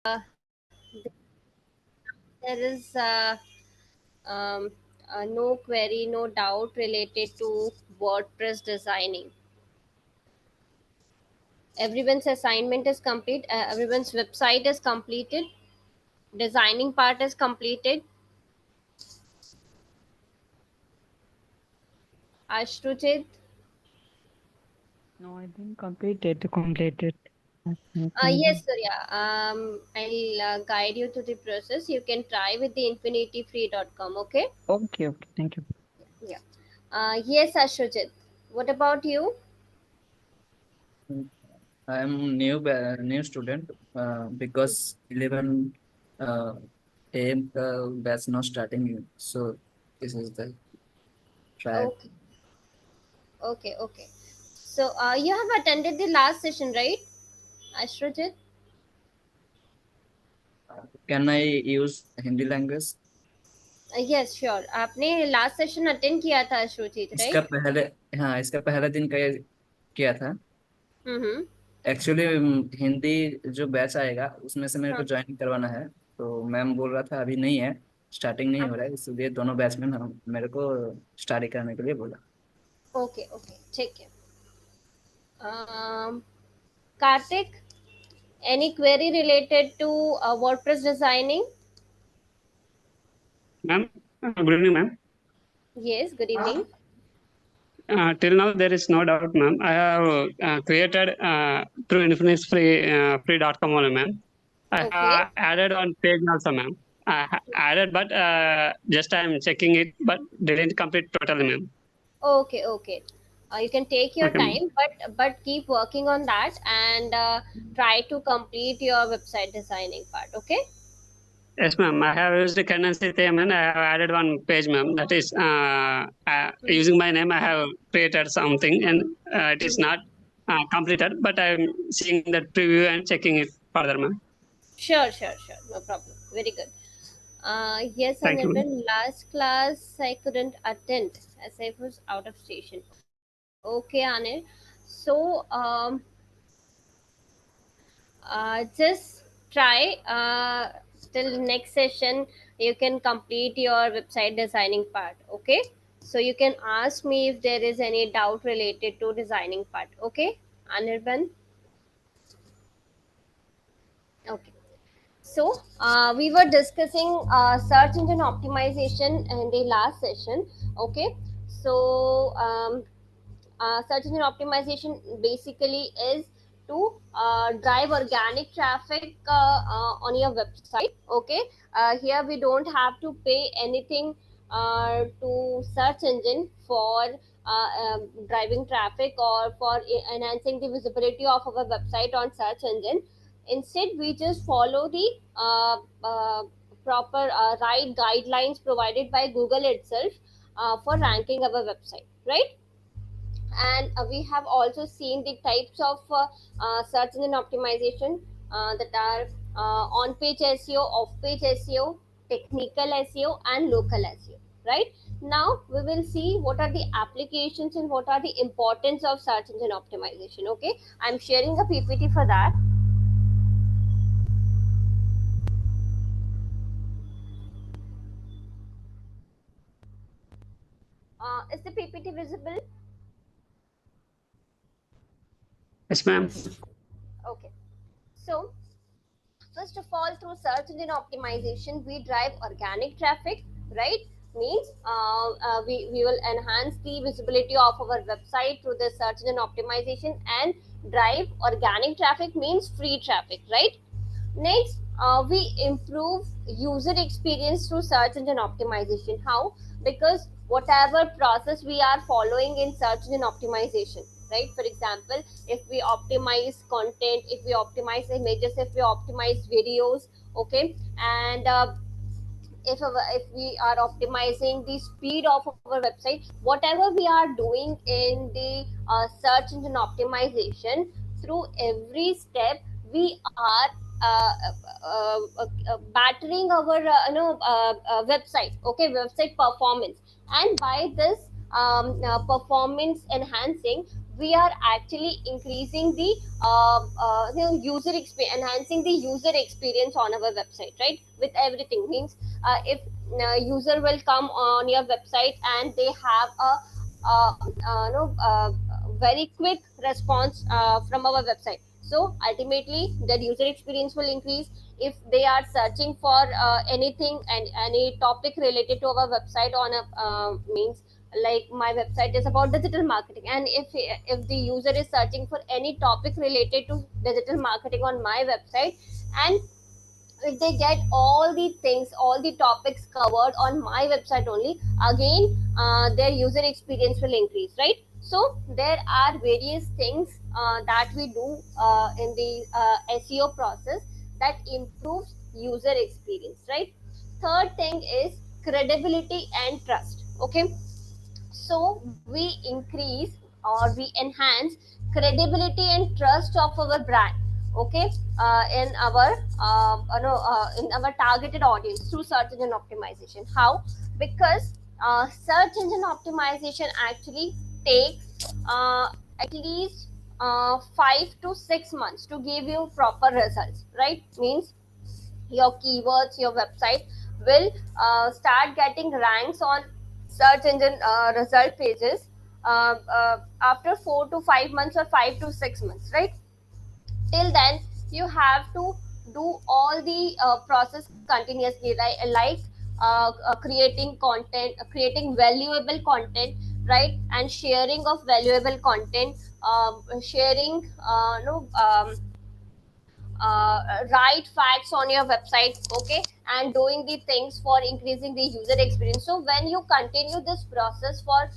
there is um, no query, no doubt related to WordPress designing. Everyone's assignment is complete. Everyone's website is completed. Designing part is completed. Ashrujit, No, I didn't complete it. Completed. yes, Surya. I'll guide you to the process. You can try with the infinityfree.com. Okay. Okay, okay. Thank you. Yeah. Yes, Ashrujit. What about you? I am new student because 11 uh, a.m. batch not starting. So this is the try. Okay. Okay. Okay. So you have attended the last session, right, Ashrujit? Can I use Hindi language? Yes, sure. आपने last session attend किया था अश्रुजीत, इसका right? पहले हाँ इसका पहला दिन किया था हम्म. एक्चुअली। हिंदी जो बैच आएगा उसमें से मेरे को हाँ. ज्वाइन करवाना है। तो मैम बोल रहा था अभी नहीं है, स्टार्टिंग नहीं हो रहा है, इसलिए दोनों बैच में ना मेरे को स्टार्ट करने के लिए बोला। ओके ओके, ठीक है. Kartik, any query related to WordPress designing? Ma'am, good evening, ma'am. Yes, good evening. Till now, there is no doubt, ma'am. I have created through infinitefree.com only, ma'am. I Okay. have added on page also, ma'am. I added, but just I am checking it, but didn't complete totally, ma'am. Okay, okay. You can take your Okay, ma'am. time, but keep working on that and try to complete your website designing part. Okay. Yes, ma'am. I have used the Candency theme and I have added one page, ma'am. That is using my name. I have created something and it is not completed, but I am seeing that preview and checking it further, ma'am. Sure, sure, sure. No problem. Very good. Yes, Thank you, ma'am. Anirban, last class I couldn't attend as I was out of station. Okay, Anil. So, just try till next session. You can complete your website designing part. Okay. So you can ask me if there is any doubt related to designing part. Okay, Anirban. Okay. So we were discussing search engine optimization in the last session. Okay. So search engine optimization basically is to drive organic traffic on your website. Okay. Here we don't have to pay anything to search engine for driving traffic or for enhancing the visibility of our website on search engine. Instead we just follow the proper right guidelines provided by Google itself for ranking our website, right? And we have also seen the types of search engine optimization that are on page SEO, off page SEO, technical SEO, and local SEO, right? Now we will see what are the applications and what are the importance of search engine optimization. Okay, I'm sharing a PPT for that. Is the PPT visible? Yes, ma'am. Okay. So first of all, through search engine optimization we drive organic traffic, right? Means we will enhance the visibility of our website through the search engine optimization and drive organic traffic means free traffic, right? Next, we improve user experience through search engine optimization. How? Because whatever process we are following in search engine optimization, right? For example, if we optimize content, if we optimize images, if we optimize videos, okay, and if we are optimizing the speed of our website, whatever we are doing in the search engine optimization, through every step we are battering our website, okay, website performance. And by this performance enhancing, we are actually increasing the user experience, enhancing the user experience on our website, right? With everything means if user will come on your website and they have a very quick response from our website, so ultimately their user experience will increase. If they are searching for anything and any topic related to our website on a means, like my website is about digital marketing, and if the user is searching for any topic related to digital marketing on my website, and if they get all the things, all the topics covered on my website only, again their user experience will increase, right? So there are various things that we do in the SEO process that improves user experience, right? Third thing is credibility and trust. Okay, so we increase or we enhance credibility and trust of our brand, okay, in our in our targeted audience through search engine optimization. How? Because search engine optimization actually takes at least 5 to 6 months to give you proper results, right? Means your keywords, your website will start getting ranks on search engine result pages after 4 to 5 months or 5 to 6 months, right? Till then you have to do all the process continuously, like creating content, creating valuable content, right? And sharing of valuable content, sharing no write facts on your website, okay, and doing the things for increasing the user experience. So when you continue this process for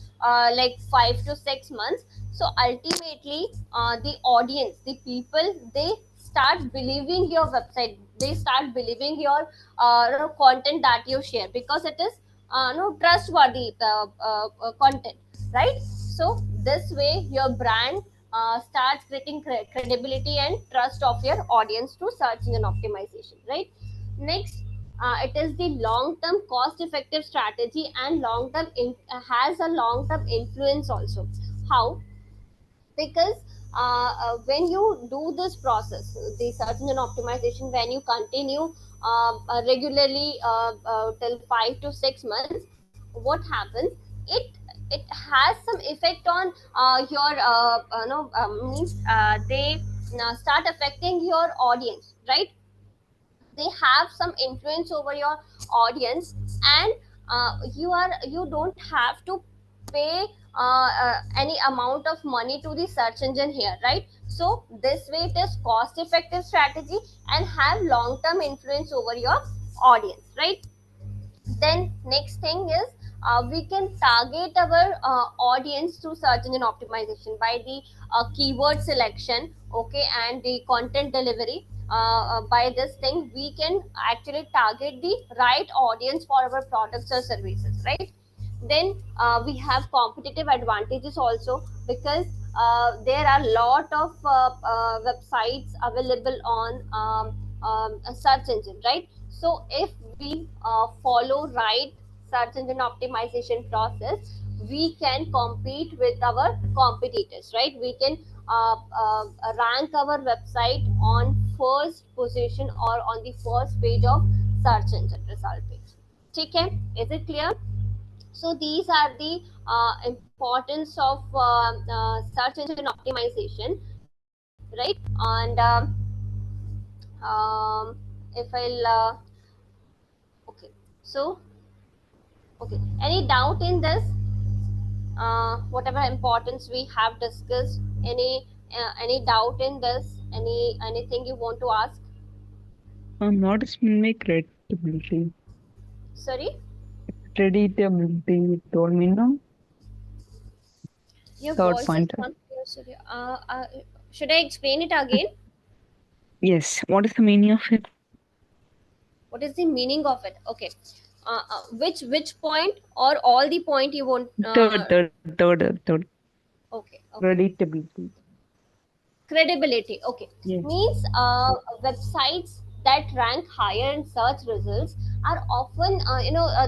like 5 to 6 months, so ultimately the audience, the people, they start believing your website, they start believing your content that you share, because it is no trustworthy content, right? So this way your brand starts creating credibility and trust of your audience to search engine optimization, right? Next, it is the long term cost effective strategy, and long term has a long term influence also. How? Because when you do this process, the search engine optimization, when you continue regularly till 5 to 6 months, what happens? It has some effect on your no means they start affecting your audience, right? They have some influence over your audience, and you don't have to pay any amount of money to the search engine here, right? So this way it is cost effective strategy and have long term influence over your audience, right? Then next thing is we can target our audience through search engine optimization by the keyword selection, okay, and the content delivery. By this thing we can actually target the right audience for our products or services, right? Then we have competitive advantages also, because there are a lot of websites available on a search engine, right? So if we follow right search engine optimization process, we can compete with our competitors, right? We can rank our website on first position or on the first page of search engine result page. Okay, is it clear? So these are the importance of search engine optimization, right? And if I'll okay, so okay, any doubt in this? Whatever importance we have discussed, any doubt in this? Anything you want to ask? What is my credibility? Sorry, Creditability, you told me, no? your Third voice is point. not clear. Sorry. Should I explain it again? Yes. What is the meaning of it? What is the meaning of it? Okay. Which point or all the point you want? Third. Okay. Creditability. Credibility. Okay. Yes. Means websites that rank higher in search results are often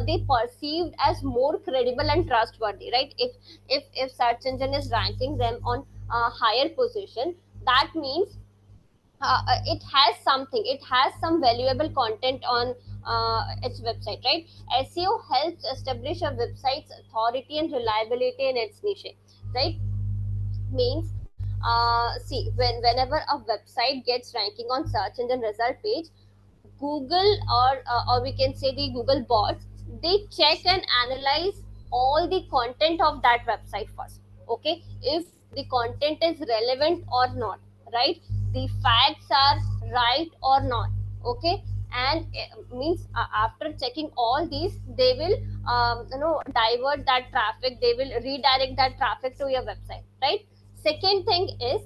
they perceived as more credible and trustworthy, right? If search engine is ranking them on higher position, that means it has something, it has some valuable content on its website, right? SEO helps establish a website's authority and reliability in its niche, right? Means see, whenever a website gets ranking on search engine result page, Google, or we can say the Google bots, they check and analyze all the content of that website first. Okay, if the content is relevant or not, right? The facts are right or not. Okay, and means after checking all these, they will divert that traffic. They will redirect that traffic to your website, right? Second thing is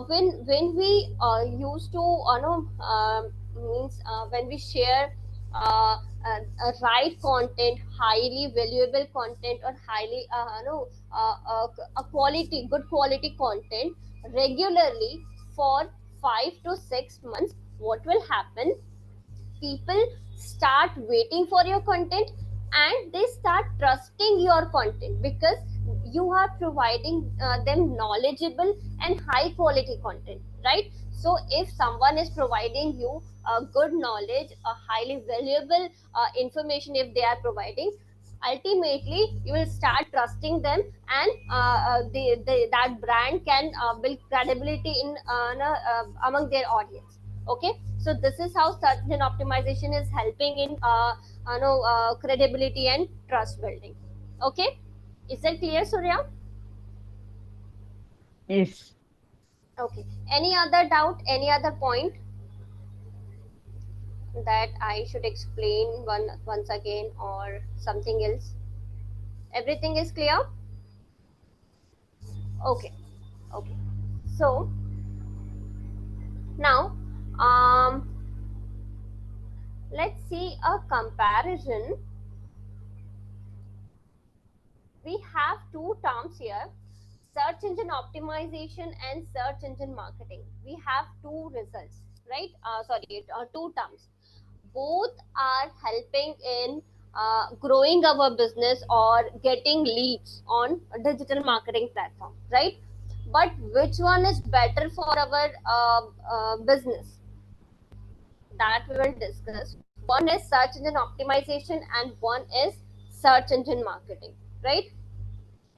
when we used to means when we share right content, highly valuable content, or highly a quality, good quality content regularly for 5 to 6 months, what will happen? People start waiting for your content, and they start trusting your content because you are providing them knowledgeable and high quality content, right? So if someone is providing you good knowledge, a highly valuable information, if they are providing, ultimately you will start trusting them, and that brand can build credibility in among their audience. Okay, so this is how search engine optimization is helping in credibility and trust building. Okay, is that clear, Surya? Yes. Okay, any other doubt, any other point that I should explain once again, or something else? Everything is clear? Okay, okay. So now let's see a comparison. We have two terms here: search engine optimization and search engine marketing. We have two results, right? Two terms. Both are helping in growing our business or getting leads on a digital marketing platform, right? But which one is better for our business? That we will discuss. One is search engine optimization and one is search engine marketing, right?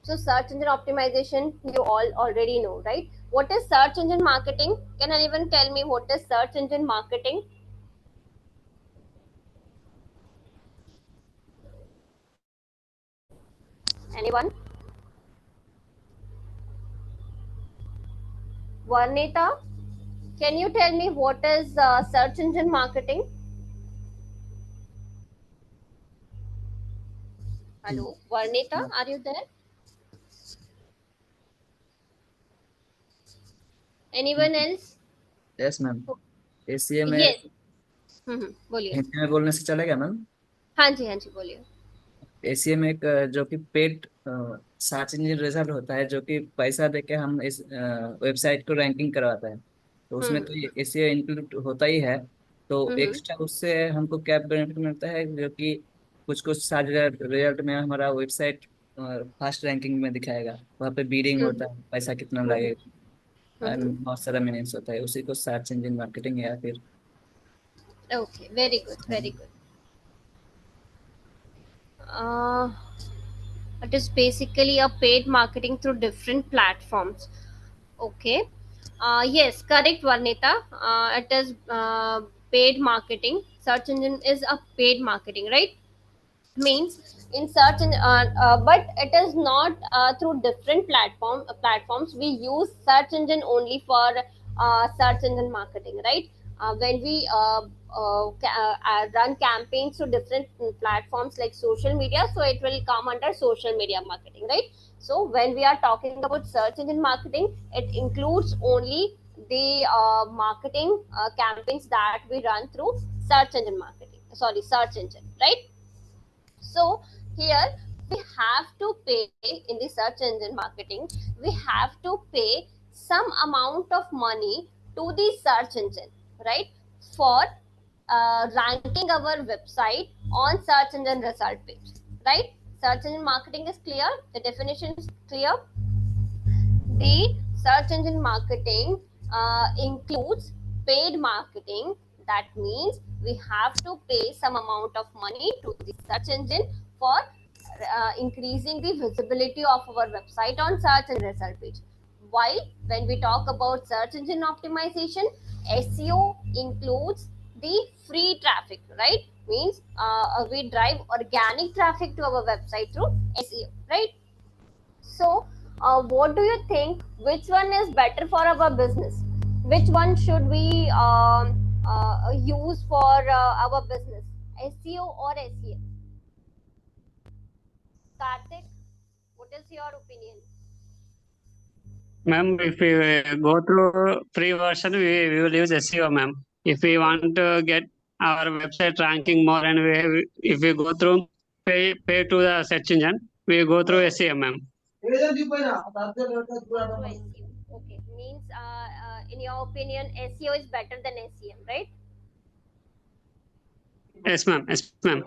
So search engine optimization, you all already know, right? What is search engine marketing? Can anyone tell me what is search engine marketing? Anyone? Varnita, can you tell me what is search engine marketing? Hello, Varnita, are you there? Anyone else? Yes ma'am. ACA में Yes. बोलिए। हिंदी में बोलने से चलेगा ma'am? हाँ जी बोलिए। ACA में एक जो कि पेड सर्च इंजन रिजल्ट होता है, जो कि पैसा देके हम इस वेबसाइट को रैंकिंग करवाता है, तो उसमें तो एसीए इंक्लूड होता ही है। तो एक्स्ट्रा उससे हमको क्या बेनिफिट मिलता है, जो कि कुछ कुछ सारे रिजल्ट में हमारा वेबसाइट फर्स्ट रैंकिंग में दिखाएगा, वहाँ पे बीडिंग होता है, पैसा कितना लगेगा, एंड बहुत सारा मीनिंग्स होता है, उसी को सर्च इंजन मार्केटिंग या फिर Okay, very good, very good. It is basically a paid marketing through different platforms. Okay. Yes, correct, Varnita. It is paid marketing. Search engine is a paid marketing, right? Means in search in but it is not through different platforms. We use search engine only for search engine marketing, right? When we run campaigns to different platforms like social media, so it will come under social media marketing, right? So when we are talking about search engine marketing, it includes only the marketing campaigns that we run through search engine marketing, sorry, search engine, right? So here we have to pay in the search engine marketing, we have to pay some amount of money to the search engine, right? For ranking our website on search engine result page, right? Search engine marketing is clear, the definition is clear. The search engine marketing includes paid marketing. That means we have to pay some amount of money to the search engine for increasing the visibility of our website on search and result page. While when we talk about search engine optimization, SEO includes the free traffic, right? Means we drive organic traffic to our website through SEO, right? So what do you think, which one is better for our business? Which one should we use for our business, SEO or SEM? Karthik, what is your opinion? Ma'am, if we go through free version, we will use SEO, ma'am. If we want to get our website ranking more, and if we go through pay to the search engine, we go through SEO, ma'am. Go to SEO. Okay, means in your opinion, SEO is better than SEM, right? Yes, ma'am. Yes, ma'am.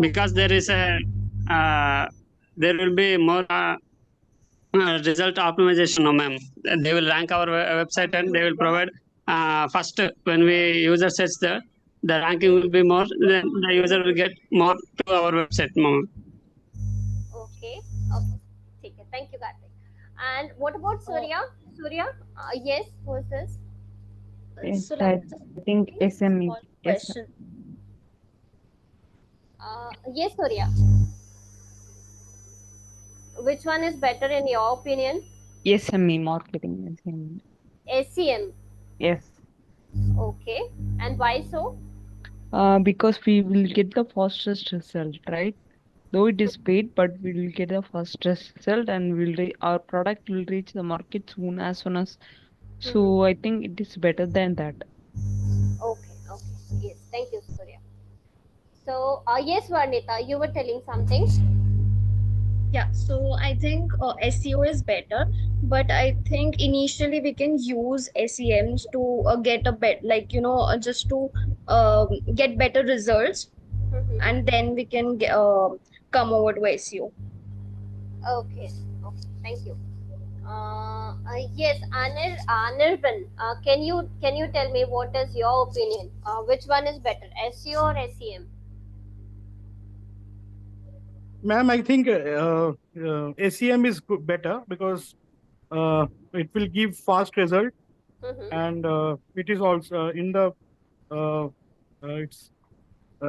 Because there is a there will be more result optimization, no, ma'am. They will rank our website and they will provide first when we user search the ranking will be more, then the user will get more to our website more. Okay. Okay. Thank you, Karthik. And what about Surya? Surya, yes, who is this? Yes, So I think please, SME. small Yes, question. Yes, Surya. Which one is better in your opinion? SME marketing. SME. SEM. Yes. Okay. And why so? Because we will get the fastest result, right? Though it is paid, but we will get the fastest result, and our product will reach the market soon as. So I think it is better than that. Okay. Okay. Yes. Thank you, Surya. So, yes, Varnita, you were telling something. Yeah, so I think SEO is better, but I think initially we can use SEMs to get a like just to get better results, and then we can come over to SEO. Okay. Okay. Thank you. Yes, Anirban, can you tell me what is your opinion? Which one is better, SEO or SEM? Ma'am, I think SEM is better because it will give fast result, and it is also in the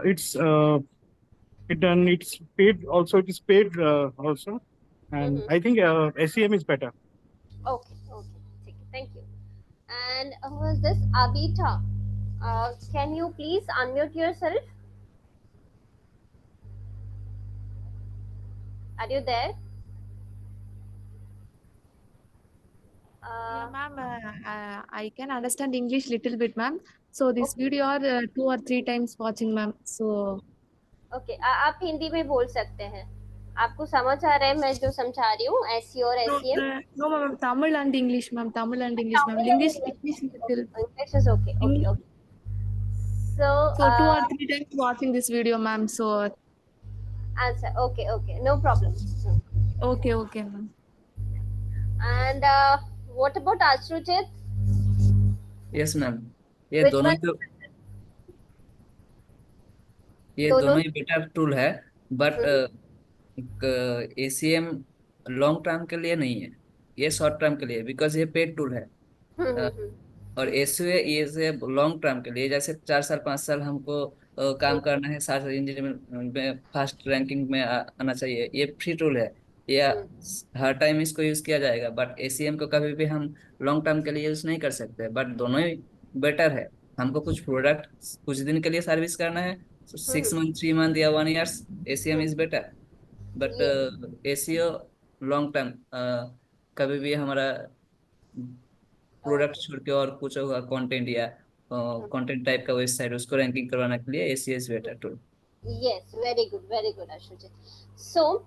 it's paid also. It is paid also, and I think SEM is better. Okay. Okay. Thank you. And who is this? Abita. Can you please unmute yourself? Are you there? Yeah, ma'am, I can understand English little bit, ma'am. So this video are 2 or 3 times watching, ma'am. So okay आप हिंदी में बोल सकते हैं. आपको समझ आ रहा है मैं जो समझा रही हूँ SEO और no, SEM? no, ma'am. Tamil and English, ma'am. Tamil and English, ma'am. English little. English is okay. Okay. Okay. So 2 or 3 times watching this video, ma'am. So answer. Okay. Okay. No problem. okay, ma'am. And what about Ashrujit? Yes ma'am, ये Which दोनों one? ही ये दोनों- दोनों ही better tool है, but ACM long term के लिए नहीं है, ये शॉर्ट टर्म के लिए, बिकॉज ये पेड टूल है. और एसईओ ये से लॉन्ग टर्म के लिए, जैसे 4 साल 5 साल हमको काम करना है, सर्च इंजन में फास्ट रैंकिंग में आना चाहिए, ये फ्री टूल है, ये हर टाइम इसको यूज किया जाएगा. बट एसीएम को कभी भी हम लॉन्ग टर्म के लिए यूज नहीं कर सकते. बट दोनों ही बेटर है. हमको कुछ प्रोडक्ट कुछ दिन के लिए सर्विस करना है, 6 मंथ 3 मंथ या 1 years, ACM is better. But ACO long term, कभी भी हमारा प्रोडक्ट छोड़ के और कुछ होगा, कंटेंट या कंटेंट टाइप का वेबसाइट, उसको रैंकिंग करवाने के लिए ACO is better tool. Yes, very good, Ashrujit. So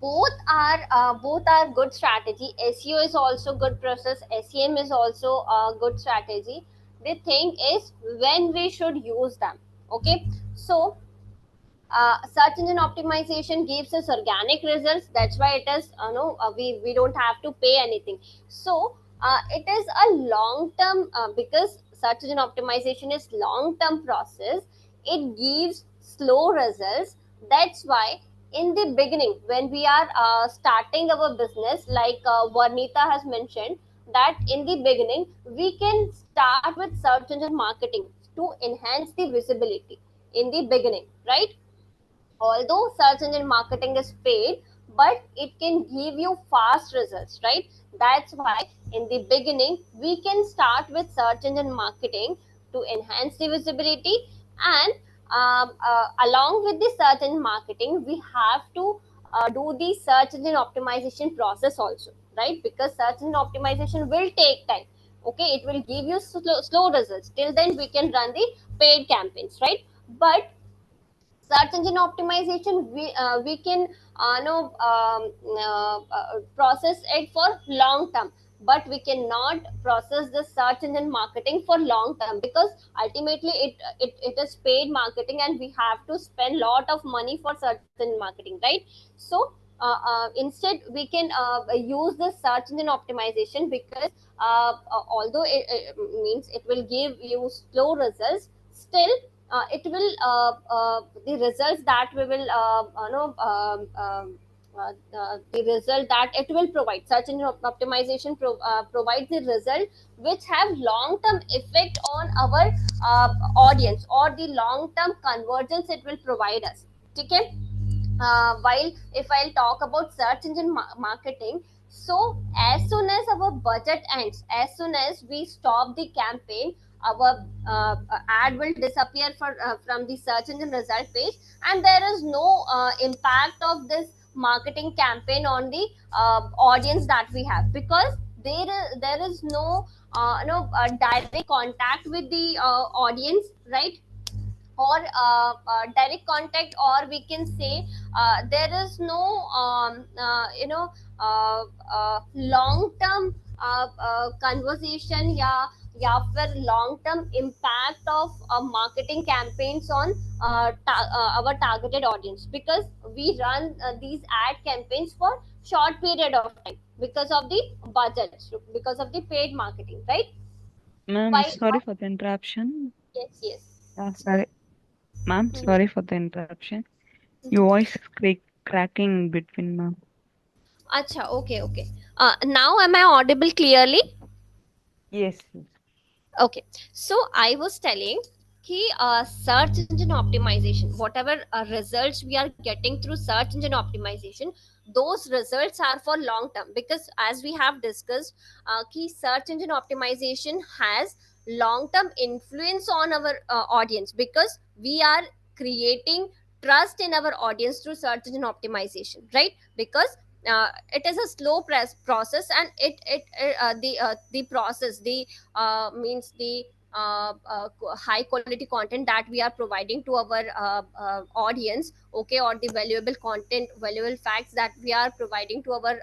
both are good strategy. SEO is also good process. SEM is also a good strategy. The thing is when we should use them. Okay, so search engine optimization gives us organic results. That's why it is we don't have to pay anything. So it is a long term, because search engine optimization is long term process. It gives slow results. That's why in the beginning, when we are starting our business, like Varnita has mentioned, that in the beginning we can start with search engine marketing to enhance the visibility in the beginning, right? Although search engine marketing is paid, but it can give you fast results, right? That's why in the beginning we can start with search engine marketing to enhance the visibility. And along with the search engine marketing, we have to do the search engine optimization process also, right? Because search engine optimization will take time. Okay, it will give you slow results. Till then we can run the paid campaigns, right? But search engine optimization, we can process it for long term, but we cannot process the search engine marketing for long term, because ultimately it is paid marketing and we have to spend lot of money for search engine marketing, right? So instead we can use the search engine optimization, because although it means it will give you slow results, still it will the results that we will the result that it will provide, search engine optimization provides the result which have long term effect on our audience, or the long term convergence it will provide us. Okay. While if I'll talk about search engine marketing, so as soon as our budget ends, as soon as we stop the campaign, our ad will disappear from the search engine result page, and there is no impact of this marketing campaign on the audience that we have, because there is no direct contact with the audience, right? Or direct contact, or we can say there is no long term conversation, फिर long term impact of marketing campaigns on our targeted audience, because we run these ad campaigns for short period of time because of the budget, because of the paid marketing, right? Ma'am, While sorry for the interruption. yes. Sorry. Ma'am, sorry for the interruption. Your voice is cracking between, ma'am. Acha, okay. Now am I audible clearly? Yes. Okay. So I was telling कि search engine optimization, whatever results we are getting through search engine optimization, those results are for long term, because as we have discussed, कि search engine optimization has long term influence on our audience, because we are creating trust in our audience through search engine optimization, right? Because it is a slow process, and the process, the means the high quality content that we are providing to our audience, okay, or the valuable content, valuable facts that we are providing to our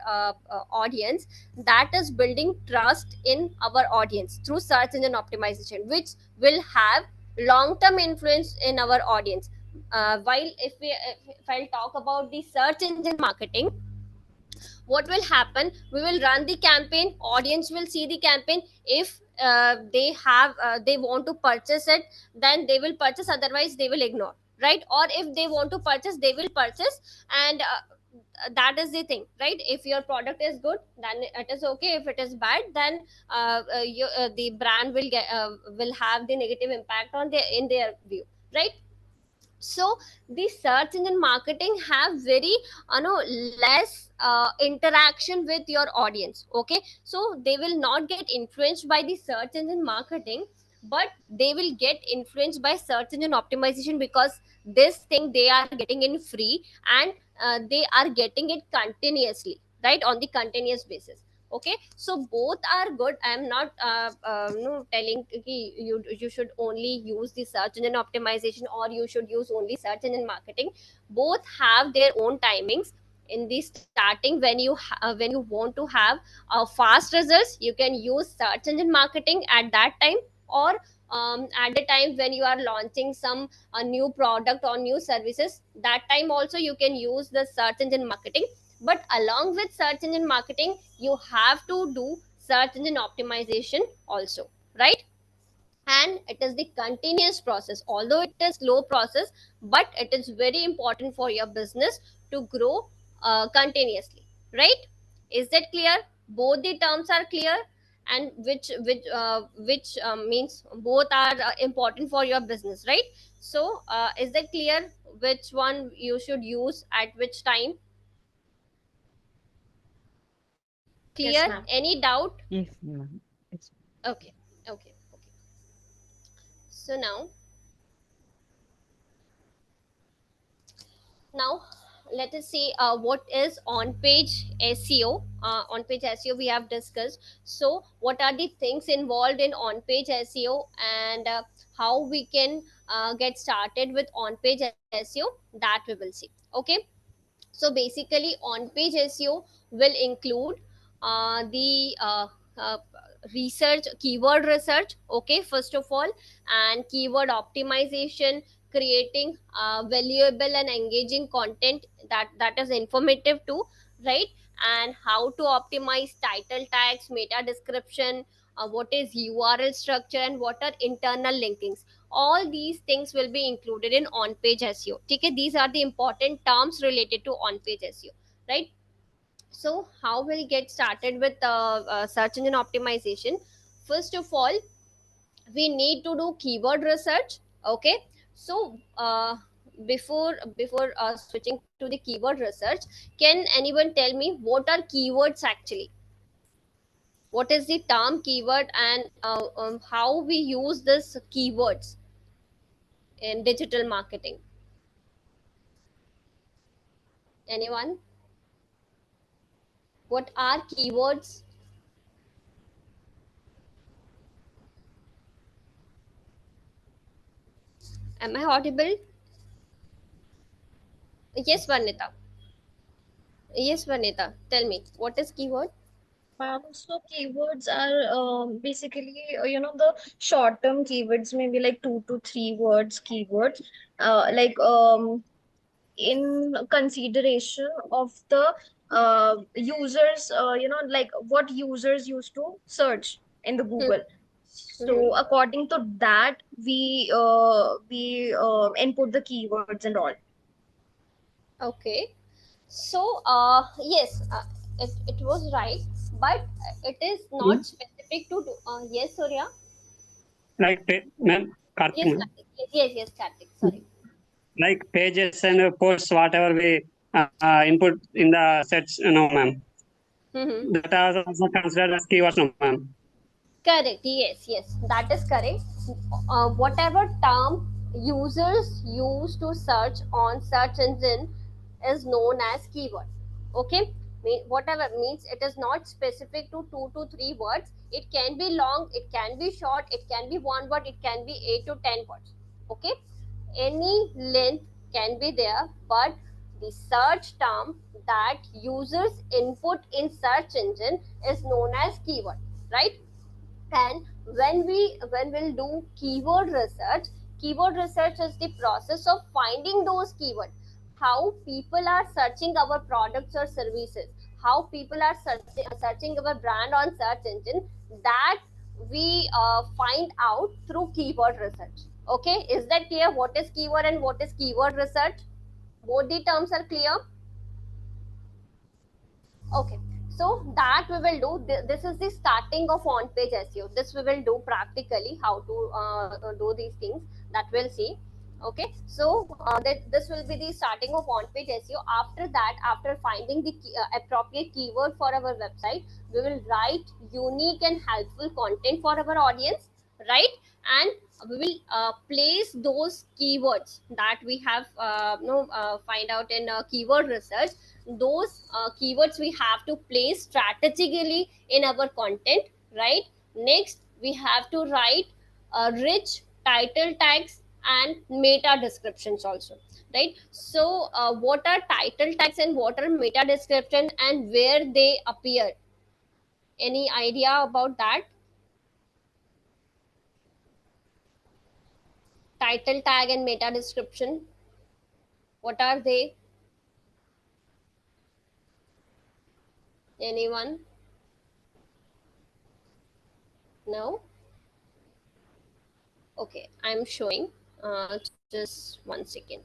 audience, that is building trust in our audience through search engine optimization, which will have long term influence in our audience. While if I'll talk about the search engine marketing, what will happen, we will run the campaign, audience will see the campaign. If they want to purchase it, then they will purchase, otherwise they will ignore, right? Or if they want to purchase, they will purchase. And that is the thing, right? If your product is good, then it is okay. If it is bad, then the brand will have the negative impact on their in their view, right? So the search engine marketing have very less interaction with your audience, okay? So they will not get influenced by the search engine marketing, but they will get influenced by search engine optimization, because this thing they are getting in free, and they are getting it continuously, right, on the continuous basis. Okay, so both are good. I am not no telling ki you should only use the search engine optimization, or you should use only search engine marketing. Both have their own timings. In the starting, when you want to have fast results, you can use search engine marketing at that time. Or at the time when you are launching some new product or new services, that time also you can use the search engine marketing. But along with search engine marketing, you have to do search engine optimization also, right? And it is the continuous process, although it is slow process, but it is very important for your business to grow continuously, right? Is that clear? Both the terms are clear, and which means both are important for your business, right? So is that clear which one you should use at which time? Yes, Clear? ma'am. Any doubt? Yes, ma'am. Yes. Okay, okay, okay. So now let us see what is on page SEO. On page SEO we have discussed, so what are the things involved in on page SEO, and how we can get started with on page SEO, that we will see. Okay, so basically on page SEO will include the uh, research, keyword research, okay, first of all, and keyword optimization, creating valuable and engaging content that is informative too, right? And how to optimize title tags, meta description, what is URL structure, and what are internal linkings. All these things will be included in on page SEO. Okay, these are the important terms related to on page SEO, right? So how we'll get started with search engine optimization? First of all, we need to do keyword research. Okay, so before switching to the keyword research, can anyone tell me what are keywords actually? What is the term keyword, and how we use this keywords in digital marketing? Anyone? What are keywords? Am I audible? Yes, Vanita. Yes, Vanita. Tell me, what is keyword? So keywords are basically, the short-term keywords, maybe like 2 to 3 words keywords, like in consideration of the users, like what users used to search in the Hmm. Google. Hmm. So according to that, we input the keywords and all. Okay. So, yes, it was right, but it is Hmm? not specific to. Yes, Surya. Like, ma'am, Karthik, Yes, ma'am. Karthik. Yes, Karthik. Sorry. Like pages and posts, whatever we input in the sets, ma'am. Mm-hmm. That are also considered as keywords, no, ma'am. Correct. Yes, that is correct. Whatever term users use to search on search engine is known as keyword. Okay, whatever means it is not specific to 2 to 3 words. It can be long, it can be short, it can be one word, it can be 8 to 10 words. Okay, any length can be there, but the search term that users input in search engine is known as keyword, right? And when we'll do keyword research is the process of finding those keywords, how people are searching our products or services, how people are searching our brand on search engine, that we find out through keyword research. Okay, is that clear? What is keyword and what is keyword research? Both the terms are clear? Okay, so that we will do. This is the starting of on page SEO. This we will do practically how to do these things, that we'll see. Okay, so this will be the starting of on page SEO. After that, after finding the appropriate keyword for our website, we will write unique and helpful content for our audience, right? And we will place those keywords that we have find out in keyword research. Those keywords we have to place strategically in our content, right? Next, we have to write rich title tags and meta descriptions also, right? So what are title tags and what are meta description, and where they appear? Any idea about that? title tag and meta description. What are they? Anyone? No? Okay, I'm showing. Just 1 second.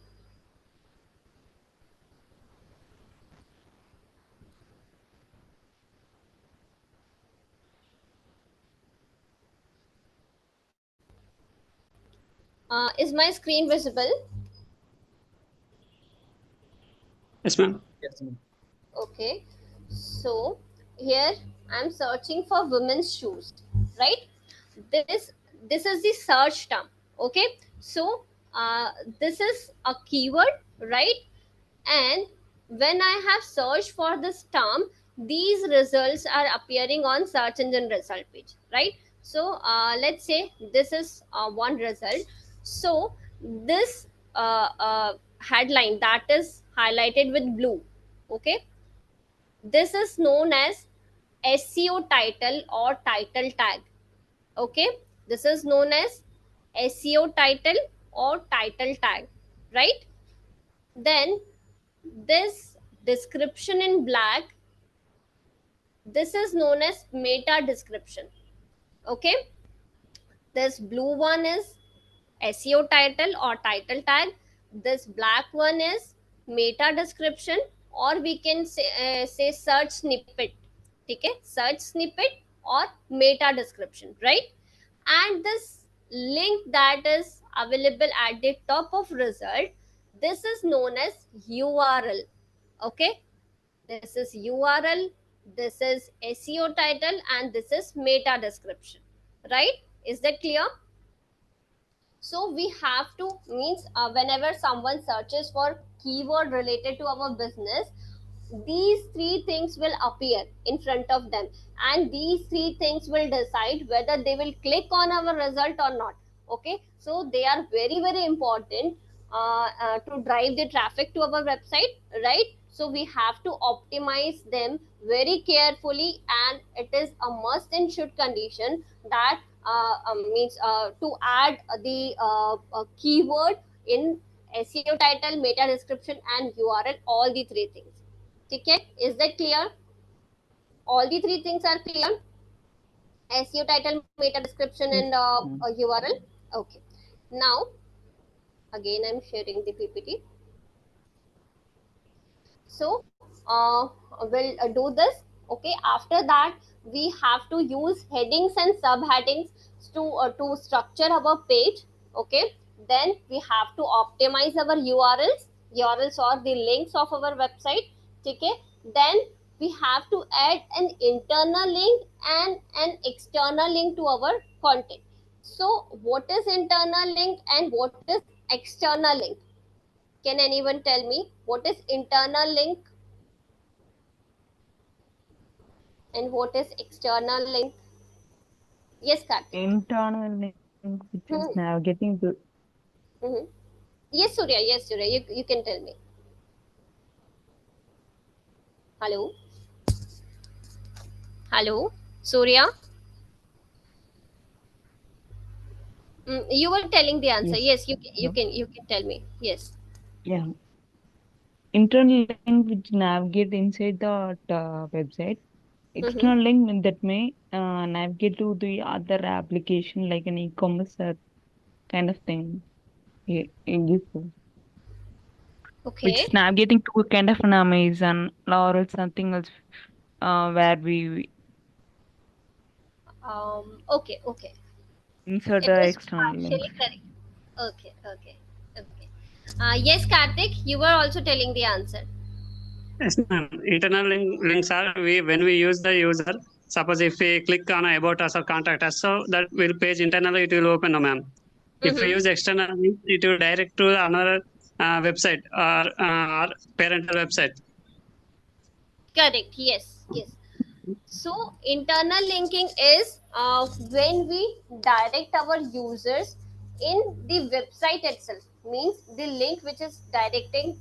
Is my screen visible? Yes, ma'am. Yes, ma'am. Okay, so here I'm searching for women's shoes, right? This this is the search term. Okay, so this is a keyword, right? And when I have searched for this term, these results are appearing on search engine result page, right? So let's say this is one result. So this headline that is highlighted with blue, okay, this is known as SEO title or title tag. Okay, this is known as SEO title or title tag, right? Then this description in black, this is known as meta description. Okay, this blue one is SEO title or title tag, this black one is meta description, or we can say search snippet. Okay, search snippet or meta description, right? And this link that is available at the top of result, this is known as URL. Okay, this is URL, this is SEO title, and this is meta description, right? Is that clear? So we have to means whenever someone searches for keyword related to our business, these three things will appear in front of them, and these three things will decide whether they will click on our result or not. Okay, so they are very very important to drive the traffic to our website, right? So we have to optimize them very carefully, and it is a must and should condition that means to add the keyword in SEO title, meta description, and URL, all the three things. Okay, is that clear? All the three things are clear? SEO title, meta description, and URL. Okay, now again I'm sharing the PPT. So we'll do this. Okay, after that we have to use headings and subheadings to structure our page. Okay, then we have to optimize our URLs or the links of our website. Okay, then we have to add an internal link and an external link to our content. So what is internal link and what is external link? Can anyone tell me what is internal link and what is external link? Yes, Karthik. Internal link which is Hmm. navigating to Mhm. Yes, Surya. Yes, Surya. You can tell me. Hello. Hello, Surya. You were telling the answer. yes. Yes, you can tell me. Yes. Yeah. Internal link which navigate inside the website. External link that may navigate to the other application like an e-commerce kind of thing. Yeah, useful. Which Okay. is navigating to a kind of an Amazon or something else where we Okay. Okay. insert It the was external link. partially correct. Okay. Okay. Okay. Yes, Karthik. You were also telling the answer. Yes, ma'am. Internal links are when we use the user. Suppose if we click on about us or contact us, so that will page internally it will open, no, ma'am. If we use external link, it will direct to another website or parental website. Correct. Yes. Yes. So internal linking is when we direct our users in the website itself, means the link which is directing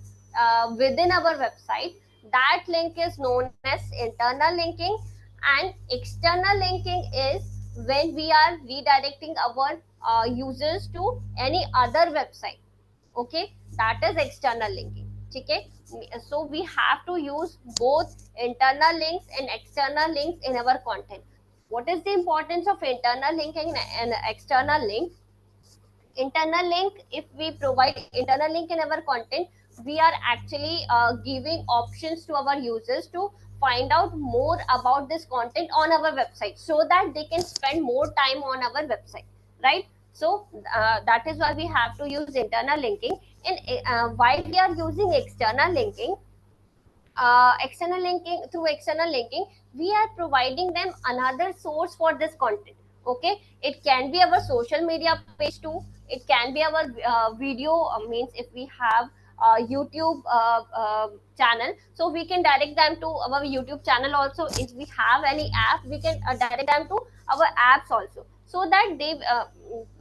within our website, that link is known as internal linking. And external linking is when we are redirecting our users to any other website. Okay, that is external linking. Okay, so we have to use both internal links and external links in our content. What is the importance of internal linking and external link? Internal link, if we provide internal link in our content, we are actually giving options to our users to find out more about this content on our website, so that they can spend more time on our website, right? So that is why we have to use internal linking. And while we are using external linking, through external linking, we are providing them another source for this content. Okay, it can be our social media page too, it can be our video, means if we have YouTube channel, so we can direct them to our YouTube channel also. If we have any app, we can direct them to our apps also, so that they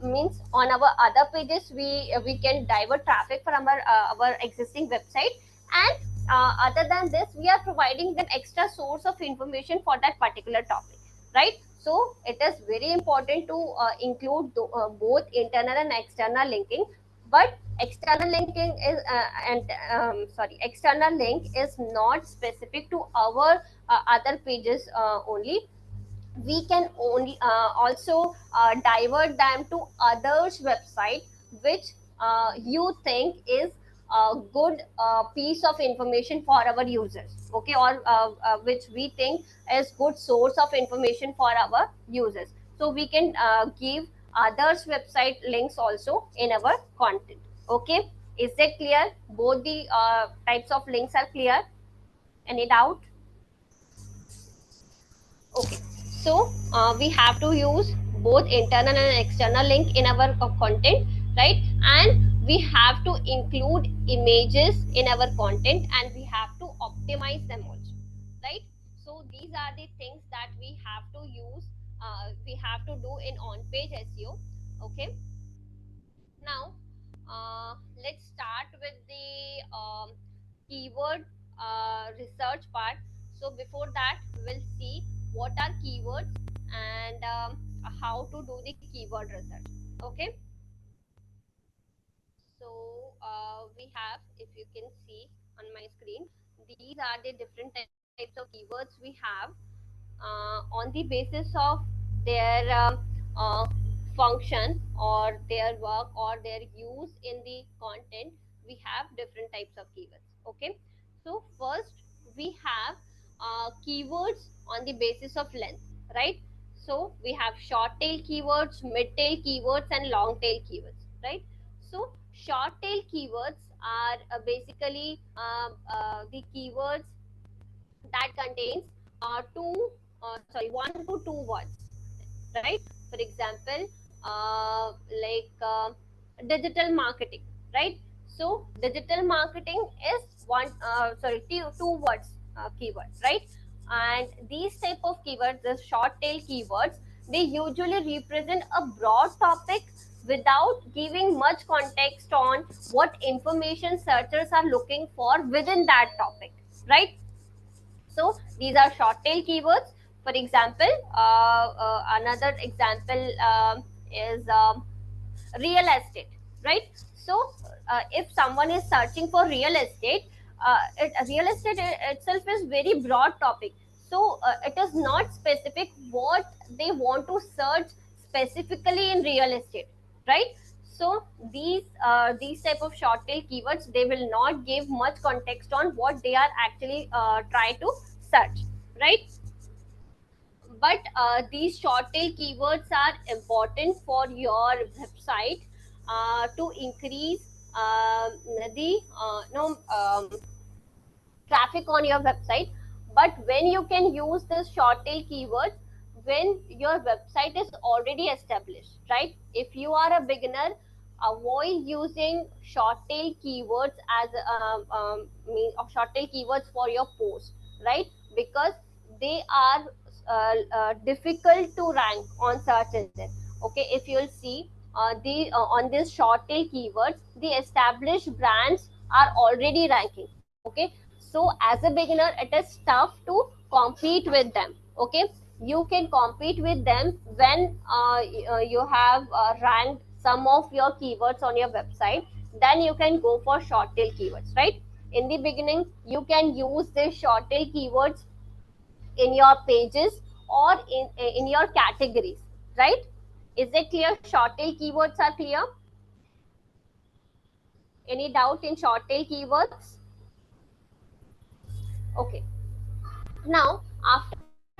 means on our other pages we can divert traffic from our existing website. And other than this, we are providing them extra source of information for that particular topic, right? So it is very important to include both internal and external linking. But external linking is external link is not specific to our other pages only. We can only also divert them to others website, which you think is a good piece of information for our users. Okay, or which we think is good source of information for our users. So we can give others website links also in our content. Okay, is that clear? Both the types of links are clear? Any doubt? Okay, so we have to use both internal and external link in our content, right? And we have to include images in our content, and we have to optimize them also, right? So these are the things that we have to use, we have to do in on-page SEO. Okay, now let's start with the keyword research part. So before that, we'll see what are keywords and how to do the keyword research. Okay, so we have, if you can see on my screen, these are the different types of keywords we have. On the basis of their function or their work or their use in the content, we have different types of keywords. Okay, so first we have keywords on the basis of length, right? So we have short tail keywords, mid tail keywords, and long tail keywords, right? So short tail keywords are basically the keywords that contains one to two words, right? For example, like digital marketing, right? So digital marketing is two words keywords, right? And these type of keywords, the short tail keywords, they usually represent a broad topic without giving much context on what information searchers are looking for within that topic, right? So these are short tail keywords. For example, another example is real estate, right? So if someone is searching for real estate, real estate itself is very broad topic. So it is not specific what they want to search specifically in real estate, right? So these type of short tail keywords, they will not give much context on what they are actually try to search, right? But these short tail keywords are important for your website to increase the no traffic on your website. But when you can use this short tail keyword when your website is already established, right? If you are a beginner, avoid using short tail keywords as short tail keywords for your post, right? Because they are difficult to rank on search engine. Okay, if you'll see the on this short tail keywords, the established brands are already ranking. Okay, so as a beginner, it is tough to compete with them. Okay, you can compete with them when you have ranked some of your keywords on your website. Then you can go for short tail keywords, right? In the beginning, you can use the short tail keywords in your pages or in your categories, right? Is it clear? Short tail keywords are clear? Any doubt in short tail keywords? Okay. Now, after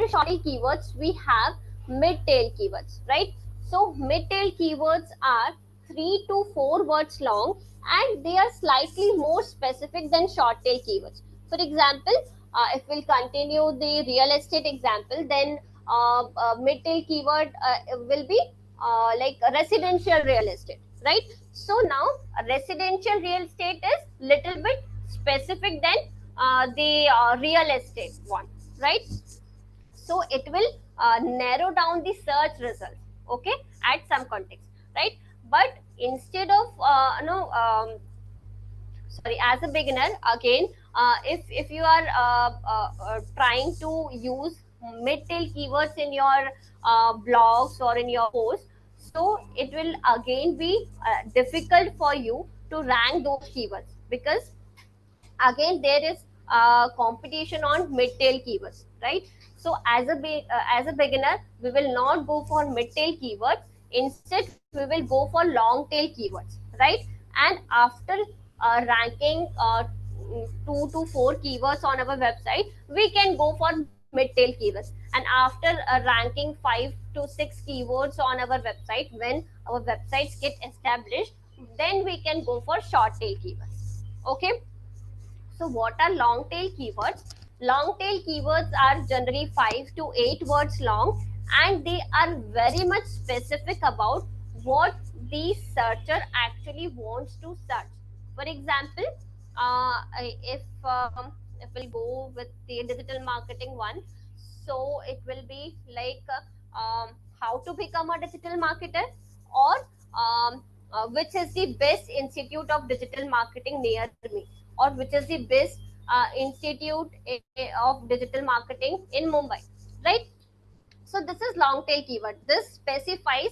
short tail keywords, we have mid tail keywords, right? So, mid tail keywords are 3 to 4 words long, and they are slightly more specific than short tail keywords. For example, if we'll continue the real estate example, then mid tail keyword will be like residential real estate, right? So, now residential real estate is little bit specific than the real estate one, right? So it will narrow down the search results, okay, at some context, right? But instead of sorry, as a beginner, again, if you are trying to use mid-tail keywords in your blogs or in your posts, so it will again be difficult for you to rank those keywords, because again there is competition on mid-tail keywords, right? So as a beginner, we will not go for mid-tail keywords. Instead, we will go for long-tail keywords, right? And after ranking 2 to 4 keywords on our website, we can go for mid-tail keywords. And after ranking 5 to 6 keywords on our website, when our websites get established, then we can go for short-tail keywords. Okay. So what are long tail keywords? Long tail keywords are generally 5 to 8 words long, and they are very much specific about what the searcher actually wants to search. For example, if we'll go with the digital marketing one, so it will be like how to become a digital marketer, or which is the best institute of digital marketing near me, or which is the best institute of digital marketing in Mumbai, right? So this is long tail keyword. This specifies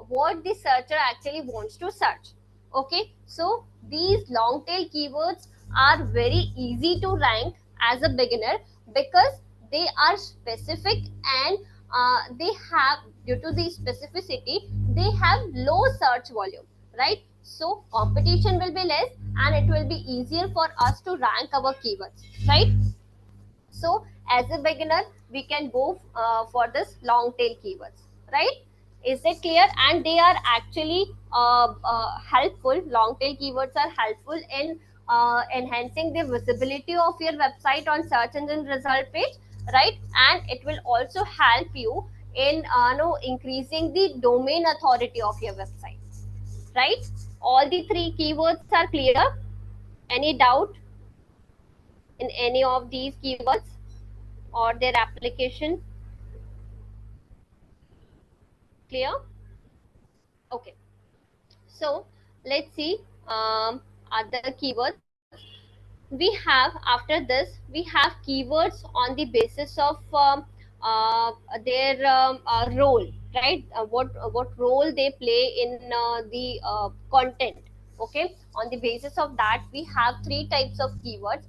what the searcher actually wants to search. Okay, so these long tail keywords are very easy to rank as a beginner, because they are specific, and they have, due to the specificity, they have low search volume, right? So competition will be less, and it will be easier for us to rank our keywords, right? So as a beginner, we can go for this long tail keywords, right? Is it clear? And they are actually helpful. Long tail keywords are helpful in enhancing the visibility of your website on search engine result page, right? And it will also help you in increasing the domain authority of your website, right? All the 3 keywords are clear. Any doubt in any of these keywords or their application? Clear? Okay. So let's see other keywords. We have, after this, we have keywords on the basis of their role, right? What role they play in the content. Okay. On the basis of that, we have 3 types of keywords.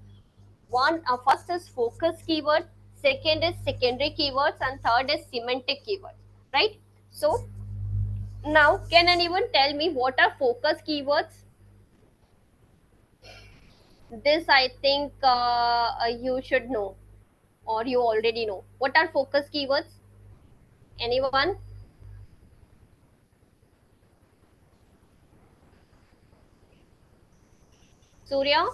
One, first is focus keyword, second is secondary keywords, and third is semantic keywords, right? So now, can anyone tell me what are focus keywords? This I think you should know, or you already know. What are focus keywords? Anyone? Surya,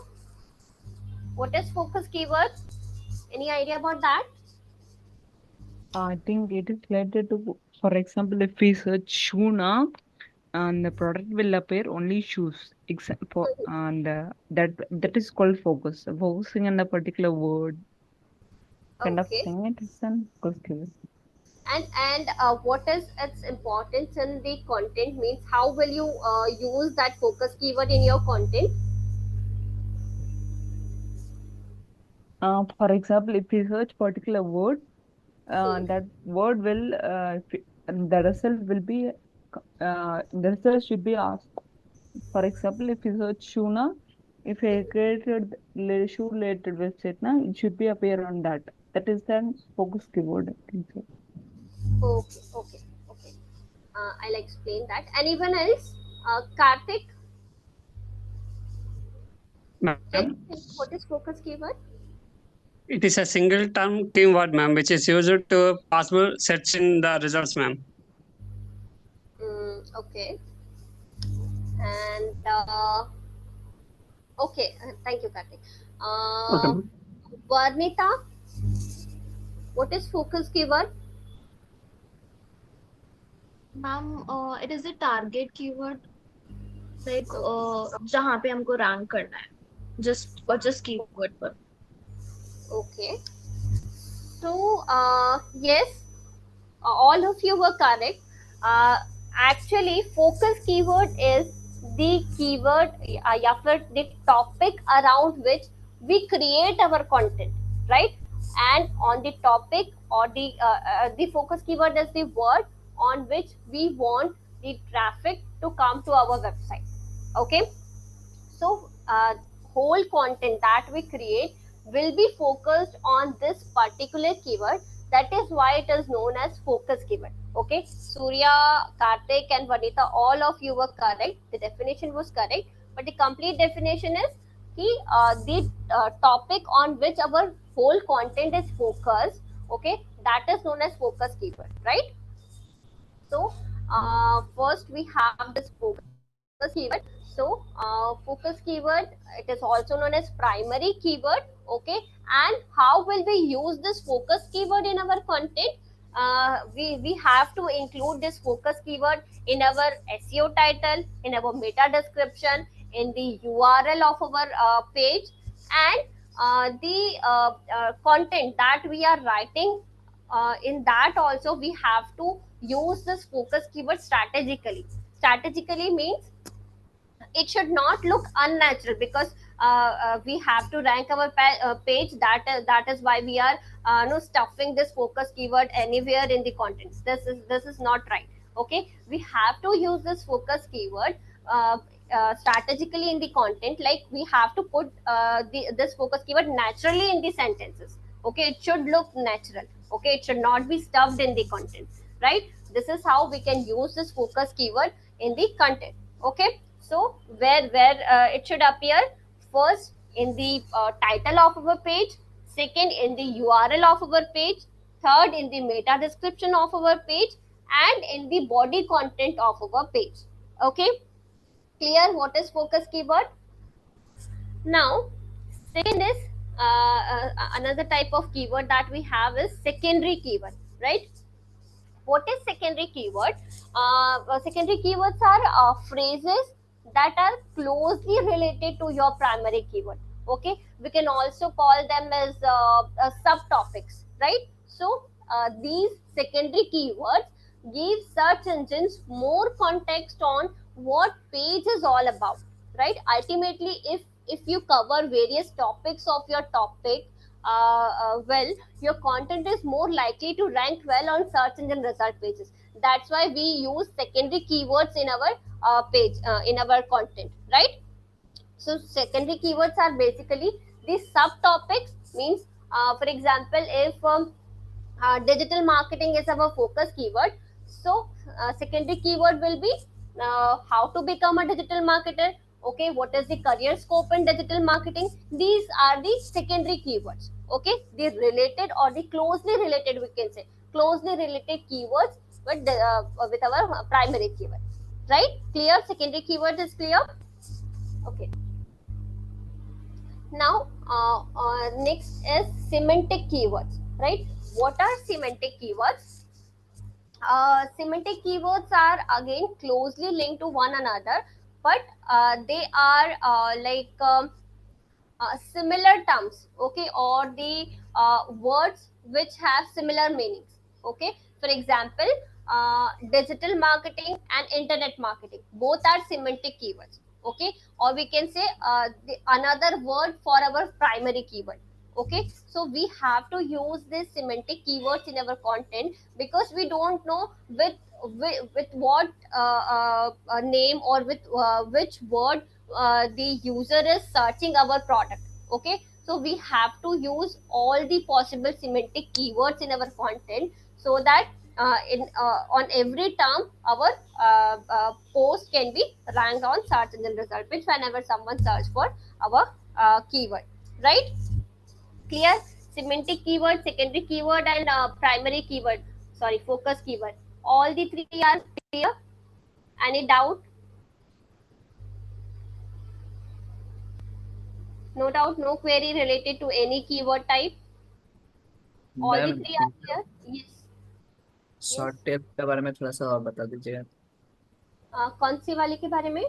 what is focus keywords? Any idea about that? I think it is related to, for example, if we search shoe now, and the product will appear only shoes. Example, and that is called focus. Focusing on a particular word, kind of Okay. thing. It is an focus keyword. And what is its importance in the content? Means how will you use that focus keyword in your content? For example, if we search particular word, that word will the result will be the result should be asked. For example, if you search Shuna, if I created shoe related website, now it should be appear on that. That is the focus keyword. I think so. Okay, okay, okay. I'll explain that. Anyone else? Karthik, can Ma'am, you tell me what is focus keyword? it is a single term keyword, ma'am, which is used to possible search in the results, ma'am. Okay. And okay, thank you, Karthik. Okay, ma'am. Varnita, what is focus keyword? Ma'am it is a target keyword, like जहाँ पे हमको rank करना है, just keyword पर. Okay. So, yes, all of you were correct. Actually, focus keyword is the keyword, या फिर the topic around which we create our content, right? And on the topic or the focus keyword is the word on which we want the traffic to come to our website. Okay. So, whole content that we create will be focused on this particular keyword. That is why it is known as focus keyword. Okay, Surya, Karthik, and Vanita, all of you were correct. The definition was correct, but the complete definition is the topic on which our whole content is focused. Okay, that is known as focus keyword, right? So, first we have this focus keyword. So, focus keyword, it is also known as primary keyword. Okay, and how will we use this focus keyword in our content? We have to include this focus keyword in our SEO title, in our meta description, in the URL of our page, and the content that we are writing. In that also we have to use this focus keyword strategically. Strategically means it should not look unnatural, because we have to rank our page. That is why we are no stuffing this focus keyword anywhere in the content. This is not right. Okay, we have to use this focus keyword strategically in the content. Like, we have to put this focus keyword naturally in the sentences. Okay, it should look natural. Okay, it should not be stuffed in the content, right? This is how we can use this focus keyword in the content. Okay, so where it should appear first in the title of our page, second in the URL of our page, third in the meta description of our page, and in the body content of our page. Okay, clear what is focus keyword? Now, second is another type of keyword that we have is secondary keyword, right? What is secondary keyword? Secondary keywords are phrases that are closely related to your primary keyword. Okay, we can also call them as subtopics, right? So these secondary keywords give search engines more context on what page is all about, right? Ultimately, if you cover various topics of your topic well, your content is more likely to rank well on search engine result pages. That's why we use secondary keywords in our page, in our content, right? So secondary keywords are basically the subtopics. Means, for example, if digital marketing is our focus keyword, so secondary keyword will be how to become a digital marketer. Okay, what is the career scope in digital marketing? These are the secondary keywords. Okay, the related or the closely related, we can say closely related keywords with our primary keyword, right? Clear? Secondary keyword is clear? Okay. Now, next is semantic keywords, right? What are semantic keywords? Semantic keywords are again closely linked to one another, but they are similar terms, okay, or the words which have similar meanings. Okay, for example, digital marketing and internet marketing, both are semantic keywords. Okay, or we can say another word for our primary keyword. Okay, so we have to use these semantic keywords in our content, because we don't know with what name or with which word the user is searching our product. Okay, so we have to use all the possible semantic keywords in our content, so that on every term our post can be ranked on search engine result page whenever someone search for our keyword, right? Clear? Semantic keyword, secondary keyword, and primary keyword, sorry, focus keyword, all the three are clear? Any doubt? No doubt, no query related to any keyword type? All the ma'am three are clear? Yes. Short tail के बारे में थोड़ा सा और बता दीजिएगा। कौन सी वाले के बारे में?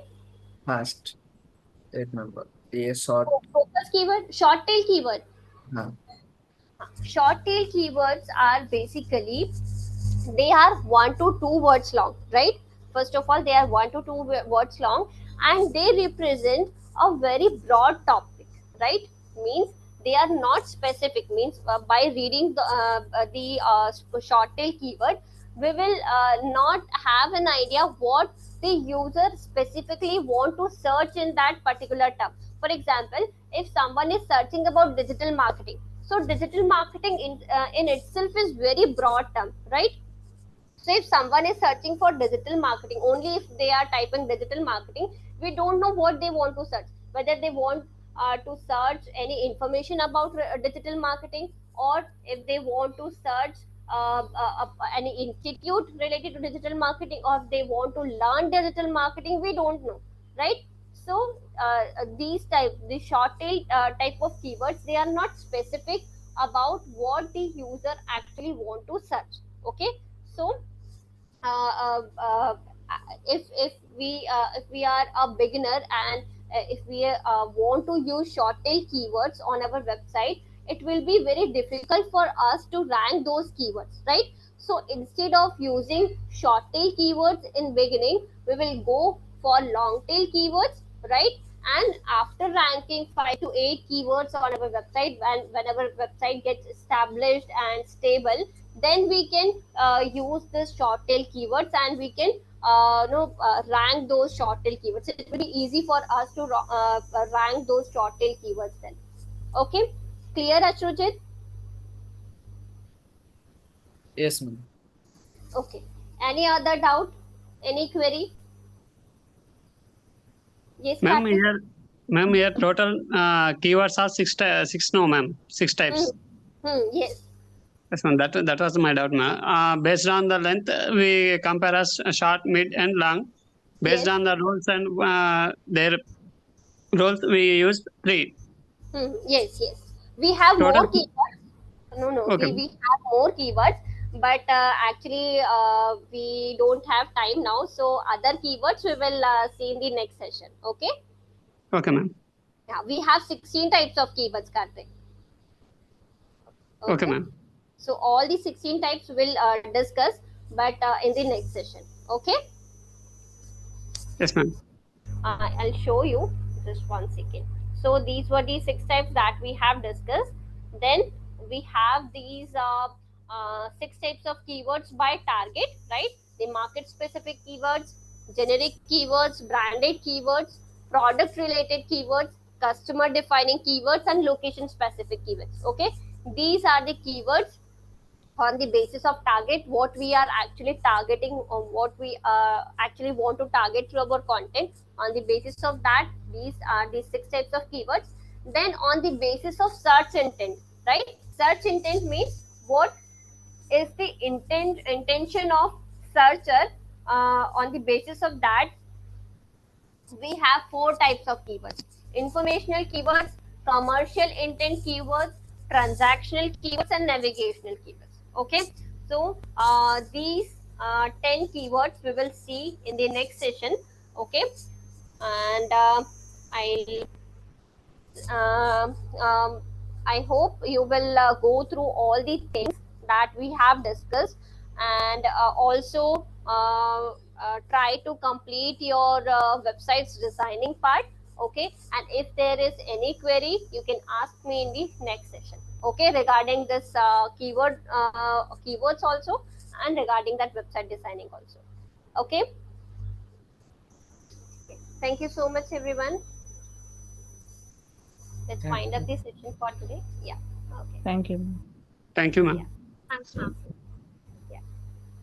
फास्ट, एक नंबर, ये short. Focus keyword, short tail keyword. हाँ, short tail keywords are basically, they are 1 to 2 words long, right? First of all, they are 1 to 2 words long, and they represent a very broad topic, right? Means they are not specific. Means by reading the short tail keyword, we will not have an idea what the user specifically want to search in that particular term. For example, if someone is searching about digital marketing, so digital marketing in itself is very broad term, right? So if someone is searching for digital marketing, only if they are typing digital marketing, we don't know what they want to search, whether they want to search any information about digital marketing, or if they want to search any institute related to digital marketing, or if they want to learn digital marketing, we don't know, right? So the short tail type of keywords, they are not specific about what the user actually want to search. Okay, so if we are a beginner, and if we want to use short tail keywords on our website, it will be very difficult for us to rank those keywords, right? So instead of using short tail keywords in beginning, we will go for long tail keywords, right? And after ranking 5 to 8 keywords on our website, when our website gets established and stable, then we can use this short tail keywords, and we can rank those short tail keywords. It will be easy for us to rank those short tail keywords then. Okay, clear, Ashrujit? Yes ma'am. Okay, any other doubt, any query? Yes, Ma'am, Karthik? here total keywords are six no, ma'am. 6 types. Yes. Yes, ma'am. That was my doubt, ma'am. Based on the length, we compare as short, mid, and long. Based Yes. on the rules and their rules, we use 3. Yes, yes. We have Total. more keywords. No, Okay. we have more keywords, but actually we don't have time now. So other keywords we will see in the next session. Okay. Okay, ma'am. Yeah, we have 16 types of keywords, Karthik. Okay, ma'am. So all the 16 types we'll discuss, but in the next session. Okay. Yes, ma'am. I'll show you, just 1 second. So these were the 6 types that we have discussed. Then we have these 6 types of keywords by target, right? The market specific keywords, generic keywords, branded keywords, product related keywords, customer defining keywords, and location specific keywords. Okay, these are the keywords on the basis of target, what we are actually targeting, or what we actually want to target through our content. On the basis of that, these are the 6 types of keywords. Then on the basis of search intent, right? Search intent means what is the intention of searcher. On the basis of that, we have 4 types of keywords: informational keywords, commercial intent keywords, transactional keywords, and navigational keywords. Okay, so these 10 keywords we will see in the next session. Okay, and I hope you will go through all the things that we have discussed, and also try to complete your website's designing part. Okay, and if there is any query, you can ask me in the next session, okay, regarding this keywords also, and regarding that website designing also. Okay. Thank you so much, everyone. Let's Thank wind up you. this session for today. Yeah. Okay. Thank you. Thank you, ma'am. Yeah. Thanks, ma'am.